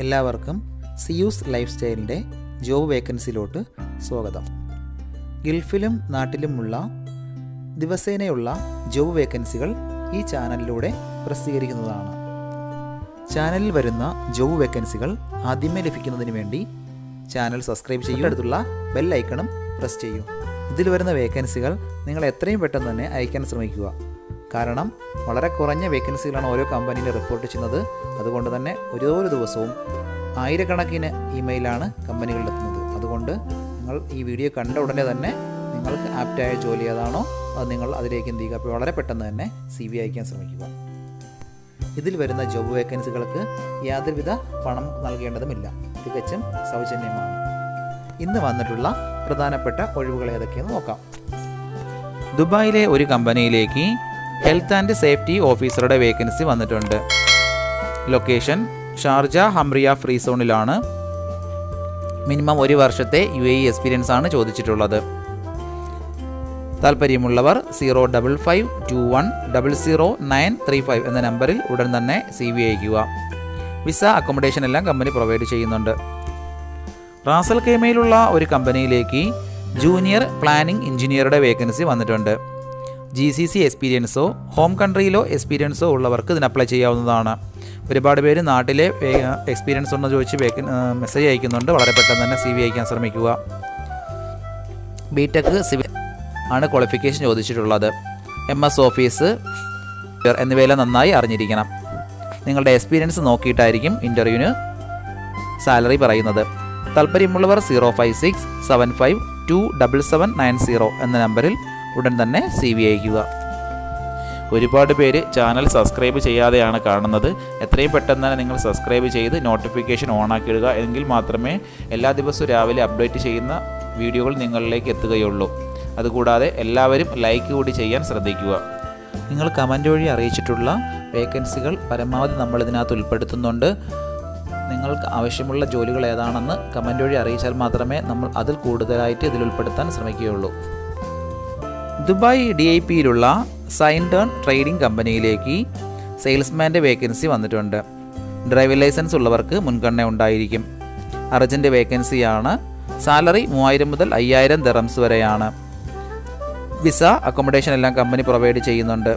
എല്ലാവർക്കും Zeus life സ്റ്റൈലിൻ്റെ job വേക്കൻസിയിലോട്ട് സ്വാഗതം. ഗൾഫിലും നാട്ടിലുമുള്ള ദിവസേനയുള്ള job വേക്കൻസികൾ ഈ ചാനലിലൂടെ പ്രസിദ്ധീകരിക്കുന്നതാണ്. ചാനലിൽ വരുന്ന ജോബ് വേക്കൻസികൾ ആദ്യമേ ലഭിക്കുന്നതിന് വേണ്ടി ചാനൽ സബ്സ്ക്രൈബ് ചെയ്യൂ, അടുത്തുള്ള ബെൽ ഐക്കണും പ്രസ് ചെയ്യൂ. ഇതിൽ വരുന്ന വേക്കൻസികൾ നിങ്ങൾ എത്രയും പെട്ടെന്ന് തന്നെ അയക്കാൻ ശ്രമിക്കുക. കാരണം വളരെ കുറഞ്ഞ വേക്കൻസികളാണ് ഓരോ കമ്പനിയിൽ റിപ്പോർട്ട് ചെയ്യുന്നത്. അതുകൊണ്ട് തന്നെ ഓരോ ദിവസവും ആയിരക്കണക്കിന് ഇമെയിലാണ് കമ്പനികളിലെത്തുന്നത്. അതുകൊണ്ട് നിങ്ങൾ ഈ വീഡിയോ കണ്ട ഉടനെ തന്നെ നിങ്ങൾക്ക് ആപ്റ്റായ ജോലി ഏതാണോ അത് നിങ്ങൾ അതിലേക്ക് എന്ത് ചെയ്യുക, അപ്പോൾ വളരെ പെട്ടെന്ന് തന്നെ CV അയക്കാൻ ശ്രമിക്കുക. ഇതിൽ വരുന്ന ജോബ് വേക്കൻസികൾക്ക് യാതൊരുവിധ പണം നൽകേണ്ടതുമില്ല, തികച്ചും സൗജന്യമാണ്. ഇന്ന് വന്നിട്ടുള്ള പ്രധാനപ്പെട്ട ഒഴിവുകൾ ഏതൊക്കെയെന്ന് നോക്കാം. ദുബായിലെ ഒരു കമ്പനിയിലേക്ക് ഹെൽത്ത് ആൻഡ് സേഫ്റ്റി ഓഫീസറുടെ വേക്കൻസി വന്നിട്ടുണ്ട്. ലൊക്കേഷൻ ഷാർജ ഹംറിയ ഫ്രീ സോണിലാണ്. മിനിമം 1 വർഷത്തെ UAE എക്സ്പീരിയൻസ് ആണ് ചോദിച്ചിട്ടുള്ളത്. താല്പര്യമുള്ളവർ 05521000935 എന്ന നമ്പറിൽ ഉടൻ തന്നെ CV അയക്കുക. വിസ അക്കോമഡേഷൻ എല്ലാം കമ്പനി പ്രൊവൈഡ് ചെയ്യുന്നുണ്ട്. റാസൽ ഖൈമയിലുള്ള ഒരു കമ്പനിയിലേക്ക് ജൂനിയർ പ്ലാനിംഗ് എഞ്ചിനീയറുടെ വേക്കൻസി വന്നിട്ടുണ്ട്. GCC എക്സ്പീരിയൻസോ ഹോം കൺട്രിയിലോ എക്സ്പീരിയൻസോ ഉള്ളവർക്ക് ഇതിന് അപ്ലൈ ചെയ്യാവുന്നതാണ്. ഒരുപാട് പേര് നാട്ടിലെ എക്സ്പീരിയൻസ് ഉണ്ടെന്ന് ചോദിച്ച് മെസ്സേജ് അയക്കുന്നുണ്ട്. വളരെ പെട്ടെന്ന് തന്നെ CV അയക്കാൻ ശ്രമിക്കുക. BTech സിവിൽ ആണ് ക്വാളിഫിക്കേഷൻ ചോദിച്ചിട്ടുള്ളത്. MS ഓഫീസ് എന്നിവയെല്ലാം നന്നായി അറിഞ്ഞിരിക്കണം. നിങ്ങളുടെ എക്സ്പീരിയൻസ് നോക്കിയിട്ടായിരിക്കും ഇൻ്റർവ്യൂവിന് സാലറി പറയുന്നത്. താല്പര്യമുള്ളവർ 05675277790 എന്ന നമ്പറിൽ ഉടൻ തന്നെ CV അയക്കുക. ഒരുപാട് പേര് ചാനൽ സബ്സ്ക്രൈബ് ചെയ്യാതെയാണ് കാണുന്നത്. എത്രയും പെട്ടെന്ന് തന്നെ നിങ്ങൾ സബ്സ്ക്രൈബ് ചെയ്ത് നോട്ടിഫിക്കേഷൻ ഓണാക്കിയിടുക. എങ്കിൽ മാത്രമേ എല്ലാ ദിവസവും രാവിലെ അപ്ഡേറ്റ് ചെയ്യുന്ന വീഡിയോകൾ നിങ്ങളിലേക്ക് എത്തുകയുള്ളൂ. അതുകൂടാതെ എല്ലാവരും ലൈക്ക് കൂടി ചെയ്യാൻ ശ്രദ്ധിക്കുക. നിങ്ങൾ കമൻറ്റ് വഴി അറിയിച്ചിട്ടുള്ള വേക്കൻസികൾ പരമാവധി നമ്മൾ ഇതിനകത്ത് ഉൾപ്പെടുത്തുന്നുണ്ട്. നിങ്ങൾക്ക് ആവശ്യമുള്ള ജോലികൾ ഏതാണെന്ന് കമൻറ്റ് വഴി അറിയിച്ചാൽ മാത്രമേ നമ്മൾ അതിൽ കൂടുതലായിട്ട് ഇതിൽ ഉൾപ്പെടുത്താൻ ശ്രമിക്കുകയുള്ളൂ. ദുബായ് DIPയിലുള്ള സൈൻടേൺ ട്രേഡിംഗ് കമ്പനിയിലേക്ക് സെയിൽസ്മാൻ്റെ വേക്കൻസി വന്നിട്ടുണ്ട്. ഡ്രൈവിംഗ് ലൈസൻസ് ഉള്ളവർക്ക് മുൻഗണന ഉണ്ടായിരിക്കും. അർജൻറ്റ് വേക്കൻസിയാണ്. സാലറി 3000 മുതൽ 5000 ദിർഹംസ് വരെയാണ്. വിസ അക്കോമഡേഷൻ എല്ലാം കമ്പനി പ്രൊവൈഡ് ചെയ്യുന്നുണ്ട്.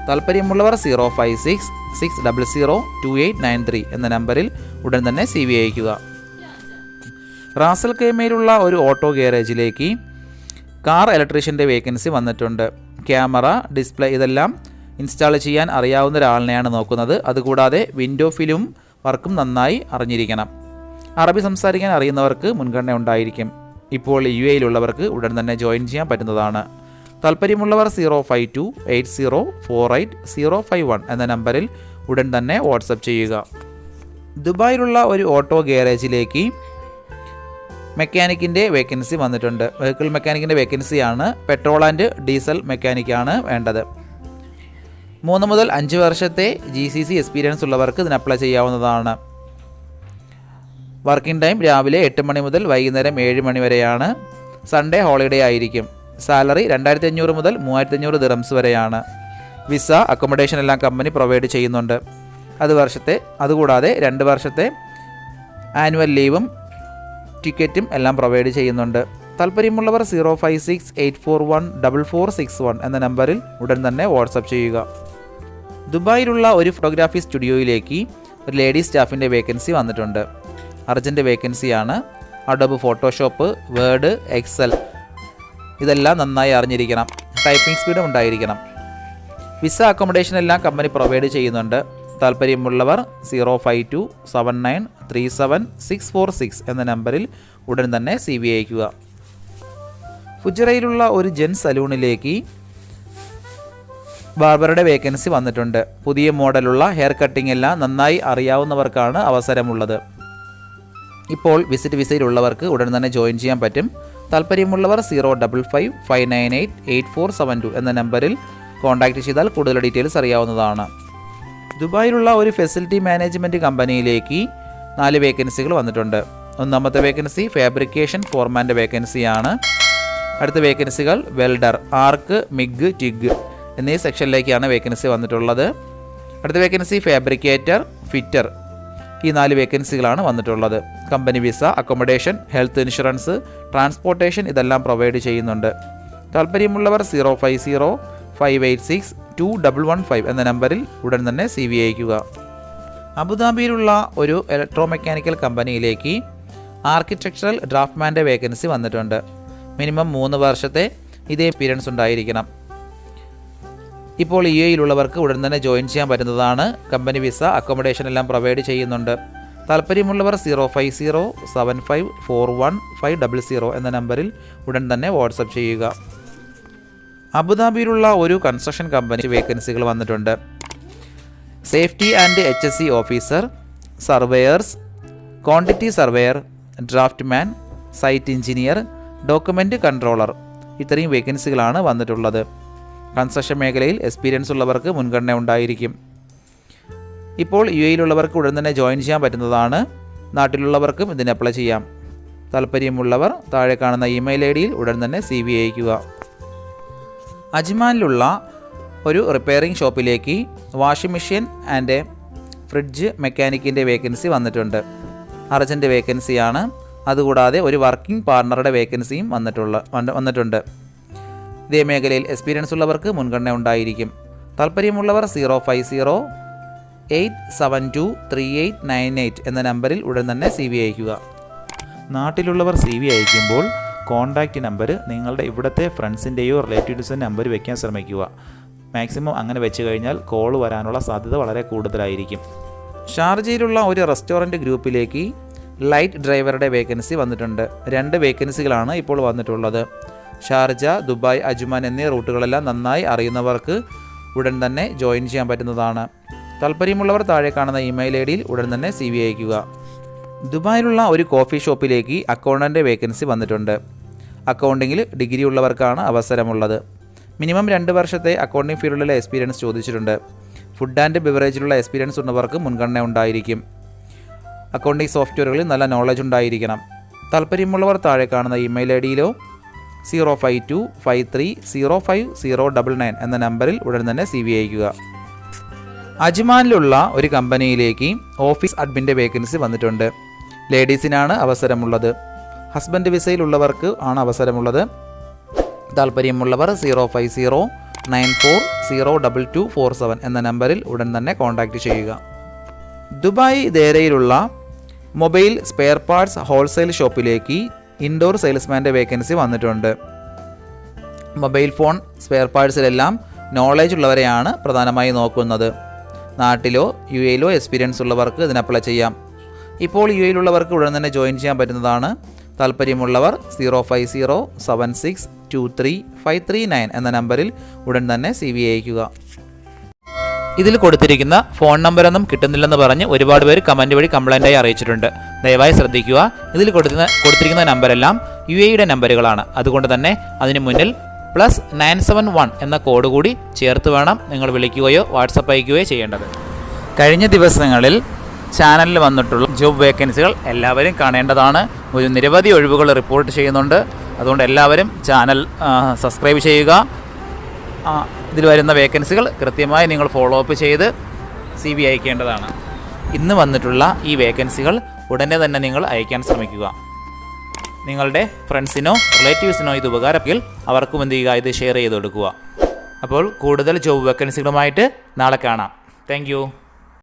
താല്പര്യമുള്ളവർ 05660028993 എന്ന നമ്പറിൽ ഉടൻ തന്നെ CV അയക്കുക. റാസൽ ഖൈമയിലുള്ള ഒരു ഓട്ടോ ഗാരേജിലേക്ക് കാർ ഇലക്ട്രീഷ്യൻ്റെ വേക്കൻസി വന്നിട്ടുണ്ട്. ക്യാമറ, ഡിസ്പ്ലേ ഇതെല്ലാം ഇൻസ്റ്റാൾ ചെയ്യാൻ അറിയാവുന്ന ഒരാളിനെയാണ് നോക്കുന്നത്. അതുകൂടാതെ വിൻഡോ ഫിലിം വർക്കും നന്നായി അറിഞ്ഞിരിക്കണം. അറബി സംസാരിക്കാൻ അറിയുന്നവർക്ക് മുൻഗണന ഉണ്ടായിരിക്കും. ഇപ്പോൾ UAEയിലുള്ളവർക്ക് ഉടൻ തന്നെ ജോയിൻ ചെയ്യാൻ പറ്റുന്നതാണ്. താല്പര്യമുള്ളവർ 05280480051 എന്ന നമ്പറിൽ ഉടൻ തന്നെ വാട്സപ്പ് ചെയ്യുക. ദുബായിലുള്ള ഒരു ഓട്ടോ ഗാരേജിലേക്ക് മെക്കാനിക്കിൻ്റെ വേക്കൻസി വന്നിട്ടുണ്ട്. വെഹിക്കിൾ മെക്കാനിക്കിൻ്റെ വേക്കൻസിയാണ്. പെട്രോൾ ആൻഡ് ഡീസൽ മെക്കാനിക്കാണ് വേണ്ടത്. 3 മുതൽ 5 വർഷത്തെ GCC എക്സ്പീരിയൻസ് ഉള്ളവർക്ക് ഇതിന് അപ്ലൈ ചെയ്യാവുന്നതാണ്. വർക്കിംഗ് ടൈം രാവിലെ 8 മണി മുതൽ വൈകുന്നേരം 7 മണി വരെയാണ്. സൺഡേ ഹോളിഡേ ആയിരിക്കും. സാലറി 2500 മുതൽ 3500 ദിർഹംസ് വരെയാണ്. വിസ അക്കോമഡേഷൻ എല്ലാം കമ്പനി പ്രൊവൈഡ് ചെയ്യുന്നുണ്ട്. അതുകൂടാതെ 2 വർഷത്തെ ആനുവൽ ലീവും ടിക്കറ്റും എല്ലാം പ്രൊവൈഡ് ചെയ്യുന്നുണ്ട്. താല്പര്യമുള്ളവർ 05684144661 എന്ന നമ്പറിൽ ഉടൻ തന്നെ വാട്സപ്പ് ചെയ്യുക. ദുബായിലുള്ള ഒരു ഫോട്ടോഗ്രാഫി സ്റ്റുഡിയോയിലേക്ക് ഒരു ലേഡി സ്റ്റാഫിൻ്റെ വേക്കൻസി വന്നിട്ടുണ്ട്. അർജൻറ്റ് വേക്കൻസിയാണ്. അഡോബ് ഫോട്ടോഷോപ്പ്, വേർഡ്, എക്സൽ ഇതെല്ലാം നന്നായി അറിഞ്ഞിരിക്കണം. ടൈപ്പിംഗ് സ്പീഡും ഉണ്ടായിരിക്കണം. വിസ അക്കോമഡേഷൻ എല്ലാം കമ്പനി പ്രൊവൈഡ് ചെയ്യുന്നുണ്ട്. താല്പര്യമുള്ളവർ 05279376646 എന്ന നമ്പറിൽ ഉടൻ തന്നെ CV അയക്കുക. ഫുജറയിലുള്ള ഒരു ജെൻസ് സലൂണിലേക്ക് ബാർബറുടെ വേക്കൻസി വന്നിട്ടുണ്ട്. പുതിയ മോഡലുള്ള ഹെയർ കട്ടിംഗ് എല്ലാം നന്നായി അറിയാവുന്നവർക്കാണ് അവസരമുള്ളത്. ഇപ്പോൾ വിസിറ്റ് വിസയിലുള്ളവർക്ക് ഉടൻ തന്നെ ജോയിൻ ചെയ്യാൻ പറ്റും. താല്പര്യമുള്ളവർ 05559888472 എന്ന നമ്പറിൽ കോൺടാക്റ്റ് ചെയ്താൽ കൂടുതൽ ഡീറ്റെയിൽസ് അറിയാവുന്നതാണ്. ദുബായിലുള്ള ഒരു ഫെസിലിറ്റി മാനേജ്മെൻറ്റ് കമ്പനിയിലേക്ക് 4 വേക്കൻസികൾ വന്നിട്ടുണ്ട്. ഒന്നാമത്തെ വേക്കൻസി ഫാബ്രിക്കേഷൻ ഫോർമാൻ്റെ വേക്കൻസിയാണ്. അടുത്ത വേക്കൻസികൾ വെൽഡർ, ആർക്ക്, മിഗ്, ടിഗ് എന്നീ സെക്ഷനിലേക്കാണ് വേക്കൻസി വന്നിട്ടുള്ളത്. അടുത്ത വേക്കൻസി ഫാബ്രിക്കേറ്റർ, ഫിറ്റർ ഈ 4 വേക്കൻസികളാണ് വന്നിട്ടുള്ളത്. Company visa, accommodation, health insurance, transportation ഇതെല്ലാം പ്രൊവൈഡ് ചെയ്യുന്നുണ്ട്. താല്പര്യമുള്ളവർ 05058621115 എന്ന നമ്പറിൽ ഉടൻ തന്നെ CV അയയ്ക്കുക. അബുദാബിയിലുള്ള ഒരു ഇലക്ട്രോ മെക്കാനിക്കൽ കമ്പനിയിലേക്ക് ആർക്കിടെക്ചറൽ ഡ്രാഫ്റ്റ്മാൻ്റെ വേക്കൻസി വന്നിട്ടുണ്ട്. മിനിമം 3 വർഷത്തെ ഇതേ എക്സ്പീരിയൻസ് ഉണ്ടായിരിക്കണം. ഇപ്പോൾ UAEയിലുള്ളവർക്ക് ഉടൻ തന്നെ ജോയിൻ ചെയ്യാൻ പറ്റുന്നതാണ്. കമ്പനി വിസ, അക്കോമഡേഷൻ എല്ലാം പ്രൊവൈഡ് ചെയ്യുന്നുണ്ട്. താല്പര്യമുള്ളവർ 05075415000 എന്ന നമ്പറിൽ ഉടൻ തന്നെ വാട്സപ്പ് ചെയ്യുക. അബുദാബിയിലുള്ള ഒരു കൺസ്ട്രക്ഷൻ കമ്പനി വേക്കൻസികൾ വന്നിട്ടുണ്ട്. Safety and HSE officer, surveyors, quantity surveyor, draftsman, site engineer, document controller ഇത്രയും വേക്കൻസികളാണ് വന്നിട്ടുള്ളത്. കൺസ്ട്രക്ഷൻ മേഖലയിൽ എക്സ്പീരിയൻസ് ഉള്ളവർക്ക് മുൻഗണന ഉണ്ടായിരിക്കും. ഇപ്പോൾ UAEയിലുള്ളവർക്ക് ഉടൻ തന്നെ ജോയിൻ ചെയ്യാൻ പറ്റുന്നതാണ്. നാട്ടിലുള്ളവർക്കും ഇതിന് അപ്ലൈ ചെയ്യാം. താല്പര്യമുള്ളവർ താഴെ കാണുന്ന ഇമെയിൽ IDയിൽ ഉടൻ തന്നെ CV അയയ്ക്കുക. അജ്മാനിലുള്ള ഒരു റിപ്പയറിംഗ് ഷോപ്പിലേക്ക് വാഷിംഗ് മെഷീൻ ആൻഡ് ഫ്രിഡ്ജ് മെക്കാനിക്കിൻ്റെ വേക്കൻസി വന്നിട്ടുണ്ട്. അർജൻറ്റ് വേക്കൻസിയാണ്. അതുകൂടാതെ ഒരു വർക്കിംഗ് പാർട്ണറുടെ വേക്കൻസിയും വന്നിട്ടുണ്ട്. ഇതേ മേഖലയിൽ എക്സ്പീരിയൻസ് ഉള്ളവർക്ക് മുൻഗണന ഉണ്ടായിരിക്കും. താല്പര്യമുള്ളവർ 05087238998 എന്ന നമ്പറിൽ ഉടൻ തന്നെ CV അയയ്ക്കുക. നാട്ടിലുള്ളവർ CV അയക്കുമ്പോൾ കോൺടാക്റ്റ് നമ്പർ നിങ്ങളുടെ ഇവിടുത്തെ ഫ്രണ്ട്സിൻ്റെയോ റിലേറ്റീവ്സിൻ്റെ നമ്പർ വെക്കാൻ ശ്രമിക്കുക. മാക്സിമം അങ്ങനെ വെച്ച് കഴിഞ്ഞാൽ കോൾ വരാനുള്ള സാധ്യത വളരെ കൂടുതലായിരിക്കും. ഷാർജയിലുള്ള ഒരു റെസ്റ്റോറൻറ്റ് ഗ്രൂപ്പിലേക്ക് ലൈറ്റ് ഡ്രൈവറുടെ വേക്കൻസി വന്നിട്ടുണ്ട്. 2 വേക്കൻസികളാണ് ഇപ്പോൾ വന്നിട്ടുള്ളത്. ഷാർജ, ദുബായ്, അജ്മാൻ എന്നീ റൂട്ടുകളെല്ലാം നന്നായി അറിയുന്നവർക്ക് ഉടൻ തന്നെ ജോയിൻ ചെയ്യാൻ പറ്റുന്നതാണ്. താല്പര്യമുള്ളവർ താഴെ കാണുന്ന ഇമെയിൽ IDയിൽ ഉടൻ തന്നെ CV അയയ്ക്കുക. ദുബായിലുള്ള ഒരു കോഫി ഷോപ്പിലേക്ക് അക്കൗണ്ടൻ്റ് വേക്കൻസി വന്നിട്ടുണ്ട്. അക്കൗണ്ടിങ്ങിൽ ഡിഗ്രി ഉള്ളവർക്കാണ് അവസരമുള്ളത്. മിനിമം 2 വർഷത്തെ അക്കൗണ്ടിംഗ് ഫീൽഡിലെ എക്സ്പീരിയൻസ് ചോദിച്ചിട്ടുണ്ട്. ഫുഡ് ആൻഡ് ബിവറേജിലുള്ള എക്സ്പീരിയൻസ് ഉള്ളവർക്ക് മുൻഗണന ഉണ്ടായിരിക്കും. അക്കൗണ്ടിംഗ് സോഫ്റ്റ്വെയറുകളിൽ നല്ല നോളജ് ഉണ്ടായിരിക്കണം. താല്പര്യമുള്ളവർ താഴെ കാണുന്ന ഇമെയിൽ IDയിലോ 05253050099 എന്ന നമ്പറിൽ ഉടൻ തന്നെ CV അയയ്ക്കുക. അജ്മാനിലുള്ള ഒരു കമ്പനിയിലേക്ക് ഓഫീസ് അഡ്മിൻ്റെ വേക്കൻസി വന്നിട്ടുണ്ട്. ലേഡീസിനാണ് അവസരമുള്ളത്. ഹസ്ബൻഡ് വിസയിലുള്ളവർക്ക് ആണ് അവസരമുള്ളത്. താല്പര്യമുള്ളവർ 05094022247 എന്ന നമ്പറിൽ ഉടൻ തന്നെ കോൺടാക്റ്റ് ചെയ്യുക. ദുബായ് ദേരയിലുള്ള മൊബൈൽ സ്പെയർ പാർട്സ് ഹോൾസെയിൽ ഷോപ്പിലേക്ക് ഇൻഡോർ സെയിൽസ്മാൻ്റെ വേക്കൻസി വന്നിട്ടുണ്ട്. മൊബൈൽ ഫോൺ സ്പെയർ പാർട്സിലെല്ലാം നോളജ് ഉള്ളവരെയാണ് പ്രധാനമായി നോക്കുന്നത്. നാട്ടിലോ UAEയിലോ എക്സ്പീരിയൻസ് ഉള്ളവർക്ക് ഇതിന് അപ്ലൈ ചെയ്യാം. ഇപ്പോൾ UAEയിലുള്ളവർക്ക് ഉടൻ തന്നെ ജോയിൻ ചെയ്യാൻ പറ്റുന്നതാണ്. താല്പര്യമുള്ളവർ 05076235339 എന്ന നമ്പറിൽ ഉടൻ തന്നെ CV അയയ്ക്കുക. ഇതിൽ കൊടുത്തിരിക്കുന്ന ഫോൺ നമ്പറൊന്നും കിട്ടുന്നില്ലെന്ന് പറഞ്ഞ് ഒരുപാട് പേര് കമൻറ്റ് വഴി കംപ്ലൈൻറ്റായി അറിയിച്ചിട്ടുണ്ട്. ദയവായി ശ്രദ്ധിക്കുക. ഇതിൽ കൊടുത്തിരിക്കുന്ന നമ്പരെല്ലാം UAEയുടെ നമ്പറുകളാണ്. അതുകൊണ്ട് തന്നെ അതിന് മുന്നിൽ +971 എന്ന കോഡ് കൂടി ചേർത്ത് വേണം നിങ്ങൾ വിളിക്കുകയോ വാട്സപ്പ് അയക്കുകയോ ചെയ്യേണ്ടത്. കഴിഞ്ഞ ദിവസങ്ങളിൽ ചാനലിൽ വന്നിട്ടുള്ള ജോബ് വേക്കൻസികൾ എല്ലാവരും കാണേണ്ടതാണ്. ഒരു നിരവധി ഒഴിവുകൾ റിപ്പോർട്ട് ചെയ്യുന്നുണ്ട്. അതുകൊണ്ട് എല്ലാവരും ചാനൽ സബ്സ്ക്രൈബ് ചെയ്യുക. ഇതിൽ വരുന്ന വേക്കൻസികൾ കൃത്യമായി നിങ്ങൾ ഫോളോ അപ്പ് ചെയ്ത് CV അയക്കേണ്ടതാണ്. ഇന്ന് വന്നിട്ടുള്ള ഈ വേക്കൻസികൾ ഉടനെ തന്നെ നിങ്ങൾ അയക്കാൻ ശ്രമിക്കുക. നിങ്ങളുടെ ഫ്രണ്ട്സിനോ റിലേറ്റീവ്സിനോ ഇത് ഉപകാരമെങ്കിൽ അവർക്കും എന്ത് ചെയ്യുക, ഇത് ഷെയർ ചെയ്ത് കൊടുക്കുക. അപ്പോൾ കൂടുതൽ ജോബ് വേക്കൻസികളുമായിട്ട് നാളെ കാണാം. താങ്ക്